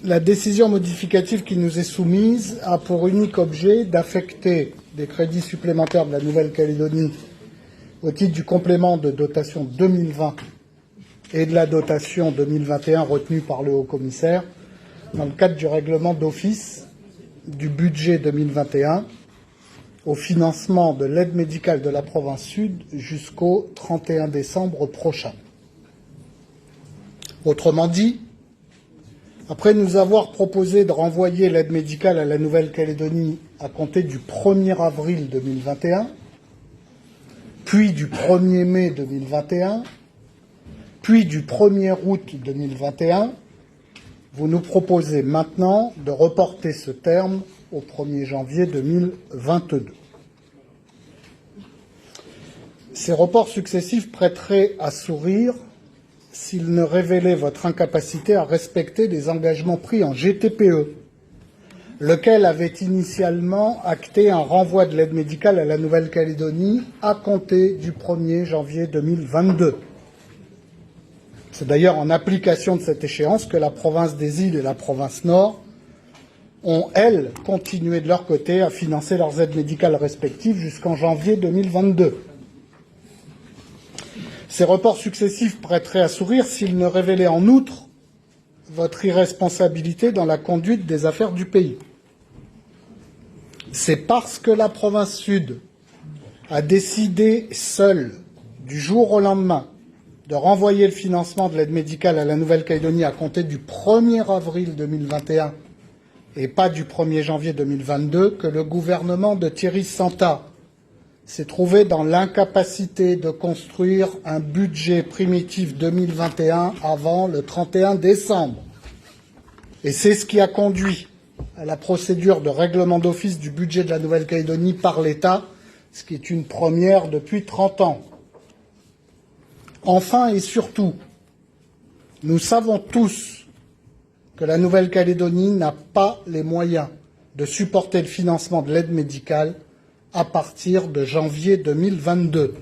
La décision modificative qui nous est soumise a pour unique objet d'affecter des crédits supplémentaires de la Nouvelle-Calédonie au titre du complément de dotation 2020 et de la dotation 2021 retenue par le Haut-Commissaire dans le cadre du règlement d'office du budget 2021 au financement de l'aide médicale de la province Sud jusqu'au 31 décembre prochain. Autrement dit, après nous avoir proposé de renvoyer l'aide médicale à la Nouvelle-Calédonie à compter du 1er avril 2021, puis du 1er mai 2021, puis du 1er août 2021, vous nous proposez maintenant de reporter ce terme au 1er janvier 2022. Ces reports successifs prêteraient à sourire s'ils ne révélaient votre incapacité à respecter les engagements pris en GTPE, lequel avait initialement acté un renvoi de l'aide médicale à la Nouvelle-Calédonie à compter du 1er janvier 2022. C'est d'ailleurs en application de cette échéance que la province des Îles et la province Nord ont, elles, continué de leur côté à financer leurs aides médicales respectives jusqu'en janvier 2022. Ces reports successifs prêteraient à sourire s'ils ne révélaient en outre votre irresponsabilité dans la conduite des affaires du pays. C'est parce que la province Sud a décidé seule, du jour au lendemain, de renvoyer le financement de l'aide médicale à la Nouvelle-Calédonie à compter du 1er avril 2021 et pas du 1er janvier 2022 que le gouvernement de Thierry Santa s'est trouvé dans l'incapacité de construire un budget primitif 2021 avant le 31 décembre. Et c'est ce qui a conduit à la procédure de règlement d'office du budget de la Nouvelle-Calédonie par l'État, ce qui est une première depuis 30 ans. Enfin et surtout, nous savons tous que la Nouvelle-Calédonie n'a pas les moyens de supporter le financement de l'aide médicale à partir de janvier 2022.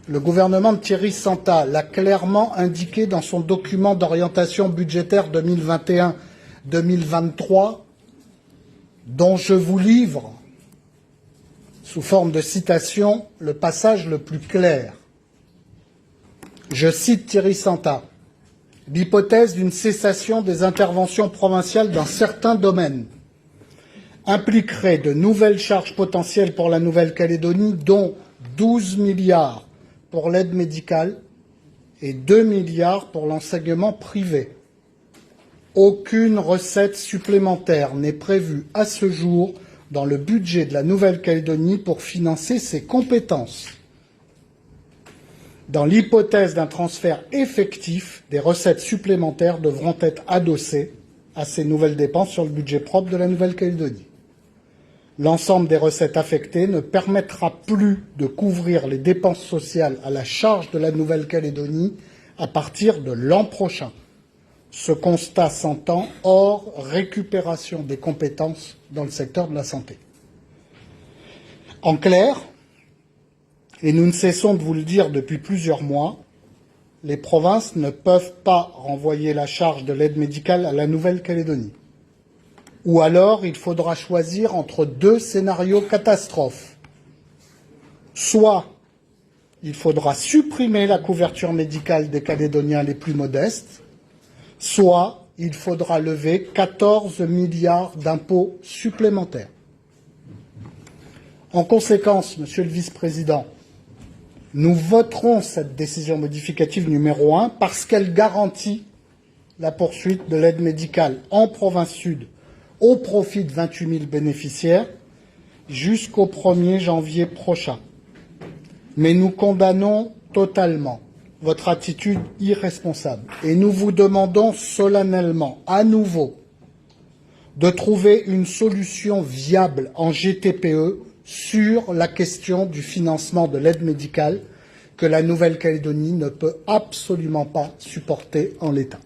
Le gouvernement de Thierry Santa l'a clairement indiqué dans son document d'orientation budgétaire 2021-2023, dont je vous livre, sous forme de citation, le passage le plus clair. Je cite Thierry Santa. « L'hypothèse d'une cessation des interventions provinciales dans certains domaines impliquerait de nouvelles charges potentielles pour la Nouvelle-Calédonie, dont 12 milliards pour l'aide médicale et 2 milliards pour l'enseignement privé. Aucune recette supplémentaire n'est prévue à ce jour dans le budget de la Nouvelle-Calédonie pour financer ces compétences. Dans l'hypothèse d'un transfert effectif, des recettes supplémentaires devront être adossées à ces nouvelles dépenses sur le budget propre de la Nouvelle-Calédonie. L'ensemble des recettes affectées ne permettra plus de couvrir les dépenses sociales à la charge de la Nouvelle-Calédonie à partir de l'an prochain. Ce constat s'entend hors récupération des compétences dans le secteur de la santé. En clair, et nous ne cessons de vous le dire depuis plusieurs mois, les provinces ne peuvent pas renvoyer la charge de l'aide médicale à la Nouvelle-Calédonie. Ou alors, il faudra choisir entre deux scénarios catastrophes. Soit il faudra supprimer la couverture médicale des Calédoniens les plus modestes, soit il faudra lever 14 milliards d'impôts supplémentaires. En conséquence, Monsieur le Vice-président, nous voterons cette décision modificative numéro 1 parce qu'elle garantit la poursuite de l'aide médicale en province Sud au profit de 28 000 bénéficiaires jusqu'au 1er janvier prochain. Mais nous condamnons totalement votre attitude irresponsable et nous vous demandons solennellement, à nouveau, de trouver une solution viable en GTPE sur la question du financement de l'aide médicale que la Nouvelle-Calédonie ne peut absolument pas supporter en l'état.